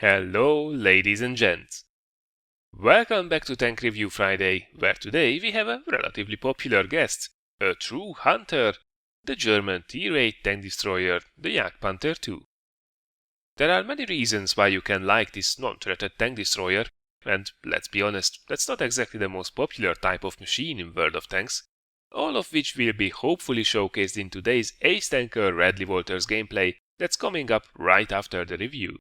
Hello, ladies and gents. Welcome back to Tank Review Friday, where today we have a relatively popular guest, a true hunter, the German Tier 8 tank destroyer, the Jagdpanther II. There are many reasons why you can like this non-threaded tank destroyer, and let's be honest, that's not exactly the most popular type of machine in World of Tanks, all of which will be hopefully showcased in today's ace tanker Radley Walters gameplay that's coming up right after the review.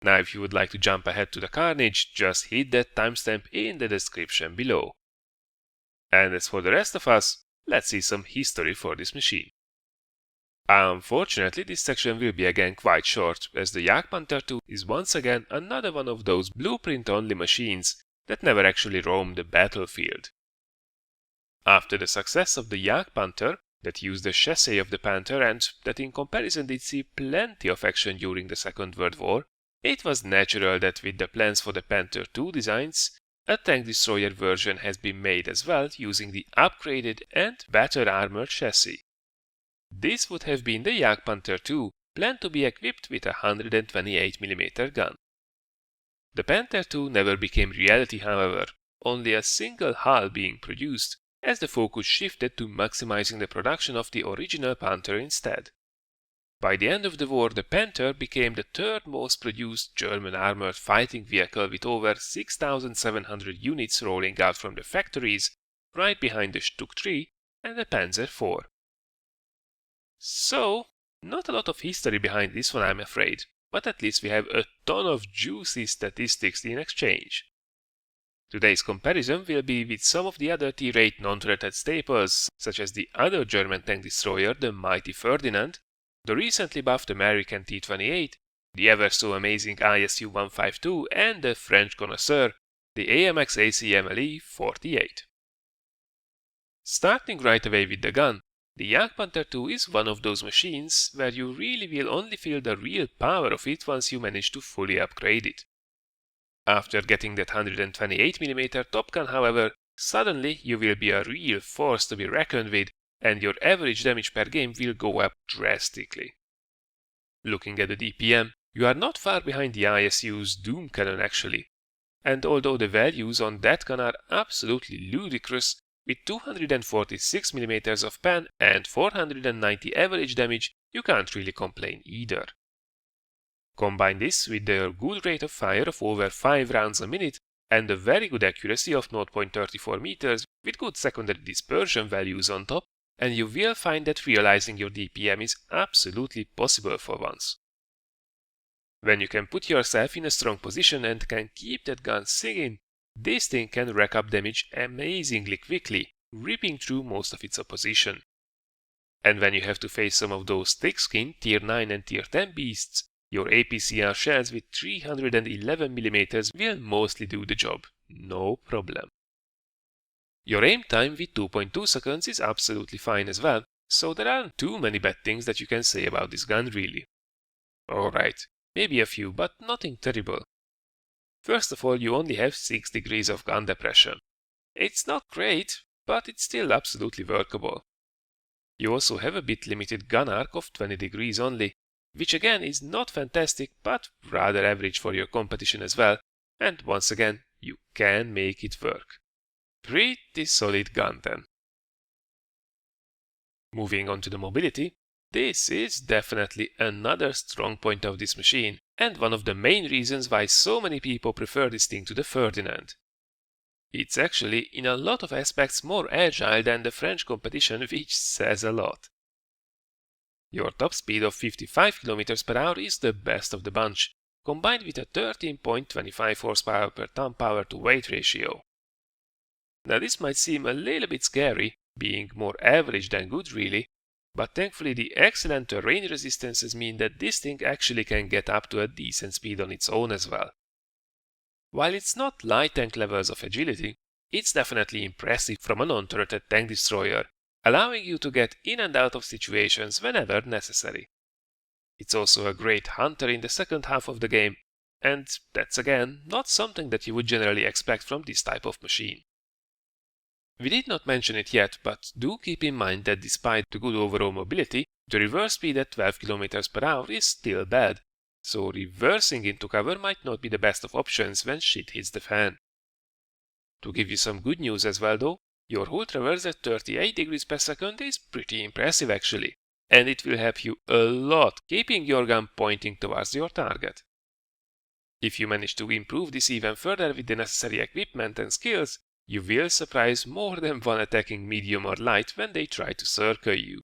Now if you would like to jump ahead to the carnage, just hit that timestamp in the description below. And as for the rest of us, let's see some history for this machine. Unfortunately, this section will be again quite short, as the Jagdpanther II is once again another one of those blueprint-only machines that never actually roamed the battlefield. After the success of the Jagdpanther, that used the chassis of the Panther and that in comparison did see plenty of action during the Second World War, it was natural that with the plans for the Panther II designs, a tank destroyer version has been made as well using the upgraded and better armored chassis. This would have been the Jagdpanther II, planned to be equipped with a 128mm gun. The Panther II never became reality, however, only a single hull being produced, as the focus shifted to maximizing the production of the original Panther instead. By the end of the war, the Panther became the third most produced German armored fighting vehicle with over 6,700 units rolling out from the factories, right behind the Stuck 3 and the Panzer IV. So, not a lot of history behind this one, I'm afraid, but at least we have a ton of juicy statistics in exchange. Today's comparison will be with some of the other Tier 8 non-threaded staples, such as the other German tank destroyer, the mighty Ferdinand, the recently buffed American T-28, the ever-so-amazing ISU-152, and the French connoisseur, the AMX ACMLE 48. Starting right away with the gun, the Jagdpanther II is one of those machines where you really will only feel the real power of it once you manage to fully upgrade it. After getting that 128mm Top Gun, however, suddenly you will be a real force to be reckoned with, and your average damage per game will go up drastically. Looking at the DPM, you are not far behind the ISU's Doom Cannon actually, and although the values on that gun are absolutely ludicrous, with 246mm of pen and 490 average damage, you can't really complain either. Combine this with their good rate of fire of over 5 rounds a minute and a very good accuracy of 0.34 meters with good secondary dispersion values on top, and you will find that realizing your DPM is absolutely possible for once. When you can put yourself in a strong position and can keep that gun singing, this thing can rack up damage amazingly quickly, ripping through most of its opposition. And when you have to face some of those thick-skinned Tier 9 and Tier 10 beasts, your APCR shells with 311mm will mostly do the job, no problem. Your aim time with 2.2 seconds is absolutely fine as well, so there aren't too many bad things that you can say about this gun really. Alright, maybe a few, but nothing terrible. First of all, you only have 6 degrees of gun depression. It's not great, but it's still absolutely workable. You also have a bit limited gun arc of 20 degrees only, which again is not fantastic, but rather average for your competition as well, and once again, you can make it work. Pretty solid gun then. Moving on to the mobility, this is definitely another strong point of this machine, and one of the main reasons why so many people prefer this thing to the Ferdinand. It's actually in a lot of aspects more agile than the French competition, which says a lot. Your top speed of 55 km per hour is the best of the bunch, combined with a 13.25 horsepower per ton power to weight ratio. Now this might seem a little bit scary, being more average than good really, but thankfully the excellent terrain resistances mean that this thing actually can get up to a decent speed on its own as well. While it's not light tank levels of agility, it's definitely impressive from a non-turreted tank destroyer, allowing you to get in and out of situations whenever necessary. It's also a great hunter in the second half of the game, and that's again not something that you would generally expect from this type of machine. We did not mention it yet, but do keep in mind that despite the good overall mobility, the reverse speed at 12 km per hour is still bad, so reversing into cover might not be the best of options when shit hits the fan. To give you some good news as well though, your hull traverse at 38 degrees per second is pretty impressive actually, and it will help you a lot keeping your gun pointing towards your target. If you manage to improve this even further with the necessary equipment and skills, you will surprise more than one attacking medium or light when they try to circle you.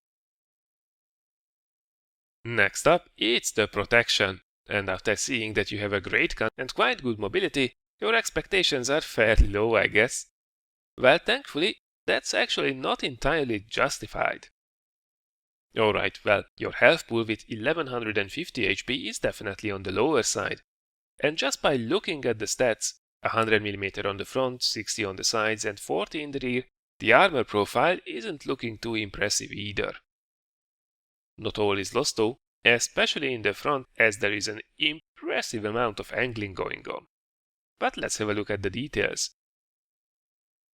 Next up, it's the protection, and after seeing that you have a great gun and quite good mobility, your expectations are fairly low, I guess. Well, thankfully, that's actually not entirely justified. Alright, well, your health pool with 1150 HP is definitely on the lower side, and just by looking at the stats, 100mm on the front, 60 on the sides and 40 in the rear, the armor profile isn't looking too impressive either. Not all is lost though, especially in the front as there is an impressive amount of angling going on. But let's have a look at the details.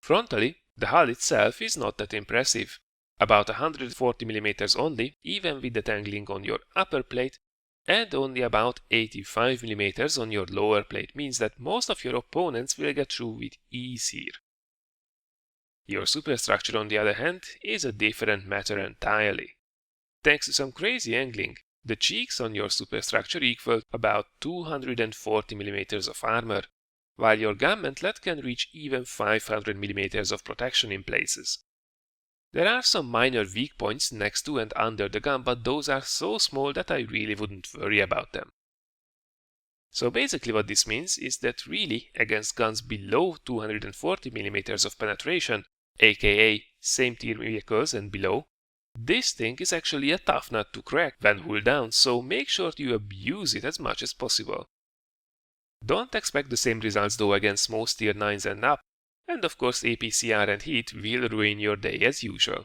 Frontally, the hull itself is not that impressive. About 140mm only, even with the angling on your upper plate, and only about 85mm on your lower plate means that most of your opponents will get through with ease here. Your superstructure on the other hand is a different matter entirely. Thanks to some crazy angling, the cheeks on your superstructure equal about 240mm of armor, while your gun mantlet can reach even 500mm of protection in places. There are some minor weak points next to and under the gun, but those are so small that I really wouldn't worry about them. So basically what this means is that really against guns below 240mm of penetration, aka same tier vehicles and below, this thing is actually a tough nut to crack when hull down, so make sure you abuse it as much as possible. Don't expect the same results though against most tier 9s and up, and of course APCR and heat will ruin your day as usual.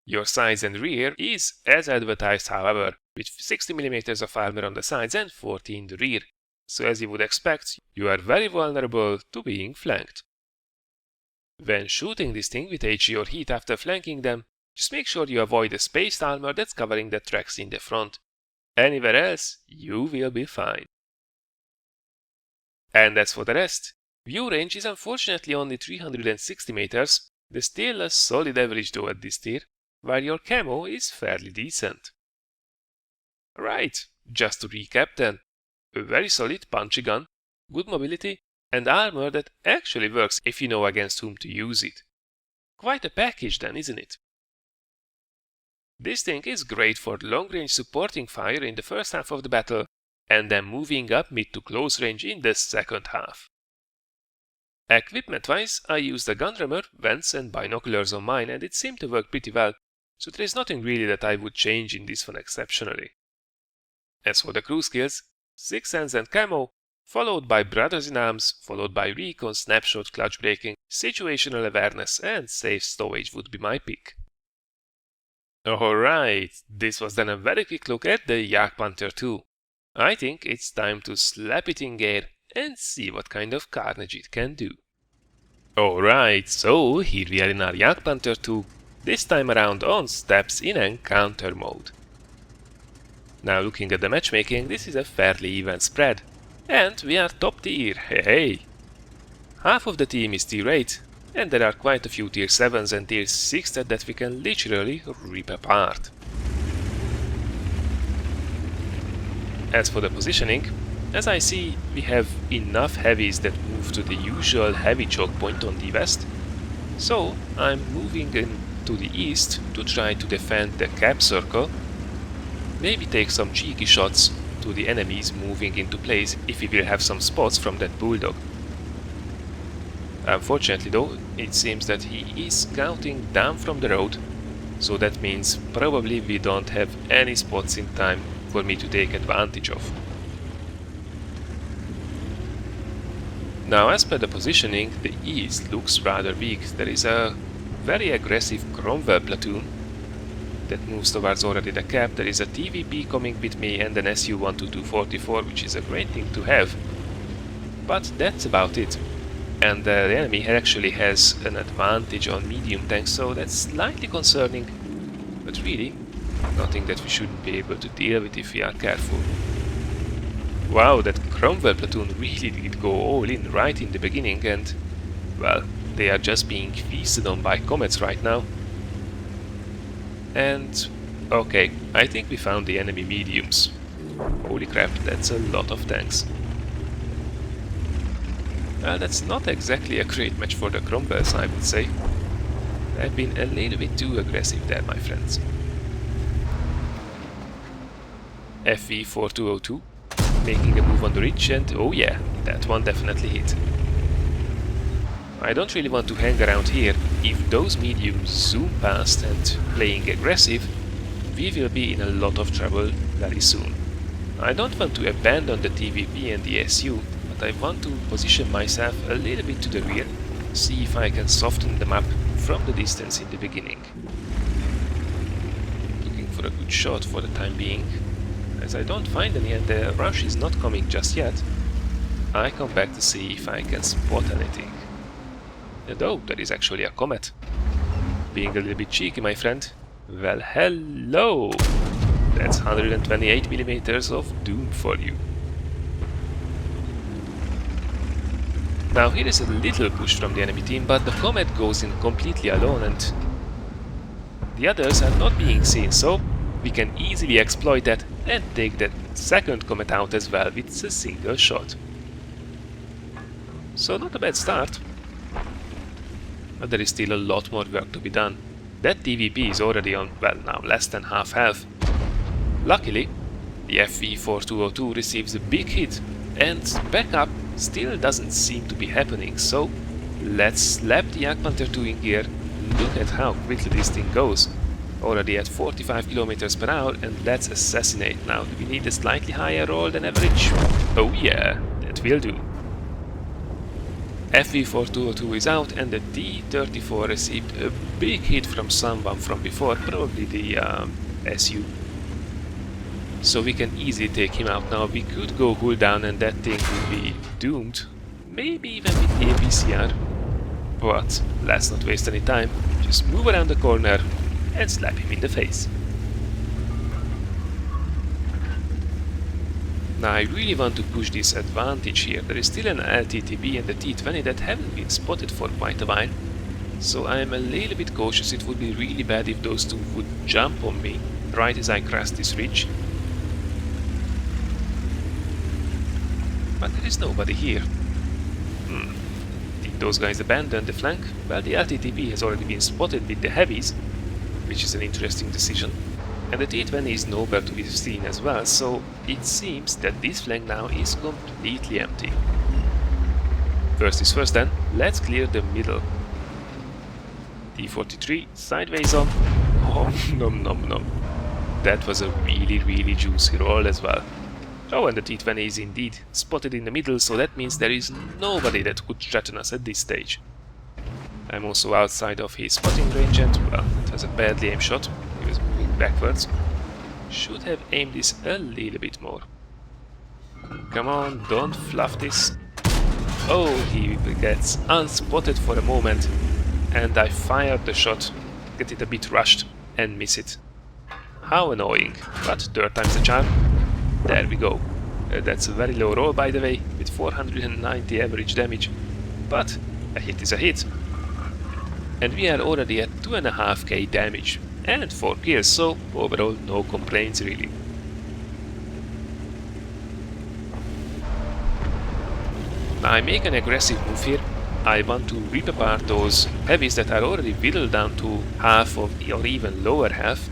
Your sides and rear is as advertised however, with 60mm of armor on the sides and 40 in the rear, so as you would expect, you are very vulnerable to being flanked. When shooting this thing with HE or heat after flanking them, just make sure you avoid the spaced armor that's covering the tracks in the front. Anywhere else, you will be fine. And as for the rest, view range is unfortunately only 360 meters, there's still a solid average though at this tier, while your camo is fairly decent. Right, just to recap then, a very solid punchy gun, good mobility, and armor that actually works if you know against whom to use it. Quite a package then, isn't it? This thing is great for long-range supporting fire in the first half of the battle, and then moving up mid to close range in the second half. Equipment-wise, I used a gun rammer, vents and binoculars on mine, and it seemed to work pretty well, so there is nothing really that I would change in this one exceptionally. As for the crew skills, 6 Sense and Camo, followed by Brothers in Arms, followed by Recon, Snapshot, Clutch Breaking, Situational Awareness and Safe Stowage would be my pick. Alright, this was then a very quick look at the Jagdpanther II. I think it's time to slap it in gear and see what kind of carnage it can do. Alright, so here we are in our Jagdpanther II, this time around on steps in encounter mode. Now looking at the matchmaking, this is a fairly even spread. And we are top tier, hey! Half of the team is tier 8, and there are quite a few tier 7s and tier 6s that we can literally rip apart. As for the positioning, as I see, we have enough heavies that move to the usual heavy choke point on the west, so I'm moving in to the east to try to defend the cap circle, maybe take some cheeky shots to the enemies moving into place if we will have some spots from that bulldog. Unfortunately though, it seems that he is scouting down from the road, so that means probably we don't have any spots in time for me to take advantage of. Now as per the positioning, the east looks rather weak. There is a very aggressive Cromwell platoon that moves towards already the cap. There is a TVP coming with me and an SU-122-44, which is a great thing to have. But that's about it. And the enemy actually has an advantage on medium tanks, so that's slightly concerning. But really, Nothing that we shouldn't be able to deal with if we are careful. Wow, that Cromwell platoon really did go all in right in the beginning, and, well, they are just being feasted on by comets right now. And, okay, I think we found the enemy mediums. Holy crap, that's a lot of tanks. Well, that's not exactly a great match for the Cromwells, I would say. I've been a little bit too aggressive there, my friends. FV4202, making a move on the ridge, and oh yeah, that one definitely hit. I don't really want to hang around here. If those mediums zoom past and playing aggressive, we will be in a lot of trouble very soon. I don't want to abandon the TVP and the SU, but I want to position myself a little bit to the rear, see if I can soften them up from the distance in the beginning. Looking for a good shot for the time being. As I don't find any and the rush is not coming just yet, I come back to see if I can spot anything. And oh, there is actually a comet. Being a little bit cheeky, my friend. Well, hello! That's 128mm of doom for you. Now here is a little push from the enemy team, but the comet goes in completely alone and the others are not being seen, so we can easily exploit that and take that second comet out as well with a single shot. So not a bad start. But there is still a lot more work to be done. That TVP is already on, well, now less than half health. Luckily, the FV4202 receives a big hit, and backup still doesn't seem to be happening, so let's slap the Jagdpanther II in gear. Look at how quickly this thing goes. Already at 45 km per hour, and let's assassinate. Now, do we need a slightly higher roll than average? Oh yeah, that will do. FV4202 is out, and the T-34 received a big hit from someone from before, probably the SU. So we can easily take him out now. We could go hull down and that thing would be doomed. Maybe even with APCR. But let's not waste any time. Just move around the corner and slap him in the face. Now I really want to push this advantage here. There is still an LTTB and the T-20 that haven't been spotted for quite a while. So I am a little bit cautious. It would be really bad if those two would jump on me right as I cross this ridge. But there is nobody here. Did those guys abandon the flank? Well, the LTTB has already been spotted with the heavies, which is an interesting decision. And the T-20 is nowhere to be seen as well, so it seems that this flank now is completely empty. First is first then, let's clear the middle. T-43 sideways on. Oh, nom nom nom. That was a really juicy roll as well. Oh, and the T-20 is indeed spotted in the middle, so that means there is nobody that could threaten us at this stage. I'm also outside of his spotting range and, well, it was a badly aimed shot. He was moving backwards. Should have aimed this a little bit more. Come on, don't fluff this. Oh, he gets unspotted for a moment, and I fired the shot, get it a bit rushed, and miss it. How annoying, but third time's the charm. There we go. That's a very low roll, by the way, with 490 average damage, but a hit is a hit. And we are already at 2.5k damage and 4 kills, so overall no complaints really. Now I make an aggressive move here. I want to rip apart those heavies that are already whittled down to half of or even lower half.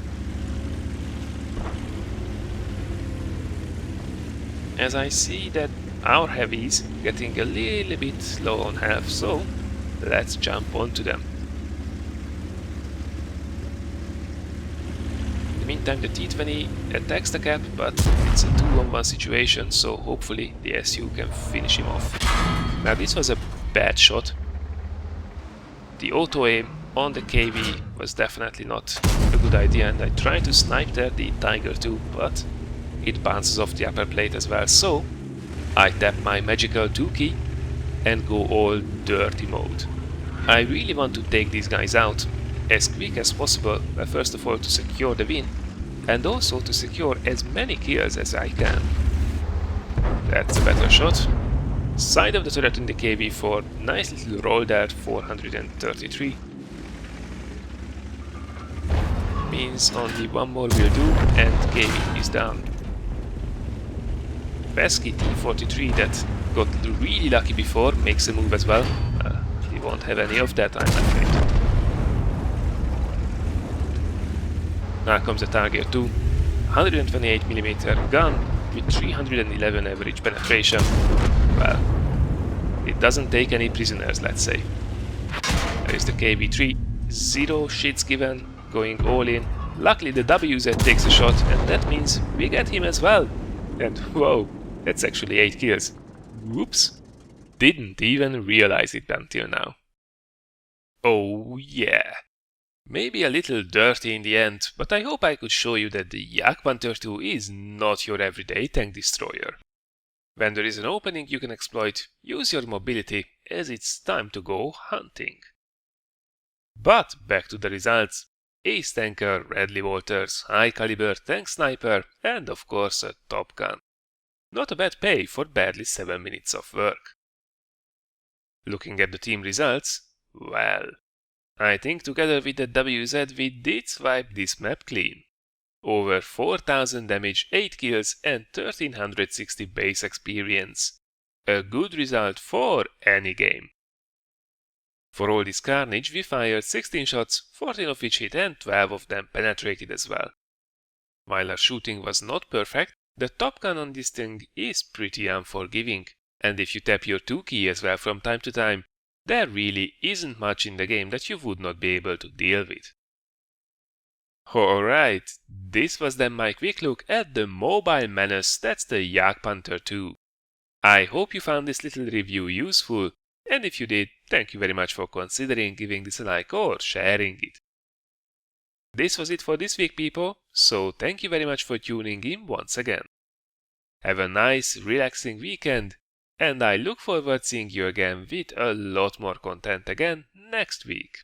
As I see that our heavies getting a little bit low on health, so let's jump onto them. In the meantime, the T-20 attacks the cap, but it's a 2-on-1 situation, so hopefully the SU can finish him off. Now this was a bad shot. The auto-aim on the KV was definitely not a good idea, and I tried to snipe there the Tiger II, but it bounces off the upper plate as well, so I tap my magical 2 key and go all dirty mode. I really want to take these guys out as quick as possible, first of all to secure the win, and also to secure as many kills as I can. That's a better shot. Side of the turret in the KV-4, nice little roll there, 433. Means only one more will do, and KV is down. Pesky T-43 that got really lucky before makes a move as well. He won't have any of that, I'm afraid. Now comes the Tiger II, 128mm gun with 311 average penetration. Well, it doesn't take any prisoners, let's say. There is the KV-3, 0 shits given, going all in. Luckily the WZ takes a shot, and that means we get him as well. And whoa, that's actually 8 kills. Whoops. Didn't even realize it until now. Oh yeah. Maybe a little dirty in the end, but I hope I could show you that the Jagdpanther II is not your everyday tank destroyer. When there is an opening you can exploit, use your mobility, as it's time to go hunting. But back to the results. Ace tanker, Radley Walters, high caliber tank sniper, and of course a Top Gun. Not a bad pay for barely 7 minutes of work. Looking at the team results, well, I think together with the WZ we did swipe this map clean. Over 4000 damage, 8 kills and 1360 base experience. A good result for any game. For all this carnage we fired 16 shots, 14 of which hit and 12 of them penetrated as well. While our shooting was not perfect, the Top Gun on this thing is pretty unforgiving, and if you tap your 2 key as well from time to time, there really isn't much in the game that you would not be able to deal with. Alright, this was then my quick look at the mobile menace that's the Jagdpanther II. I hope you found this little review useful, and if you did, thank you very much for considering giving this a like or sharing it. This was it for this week, people, so thank you very much for tuning in once again. Have a nice, relaxing weekend, and I look forward to seeing you again with a lot more content again next week.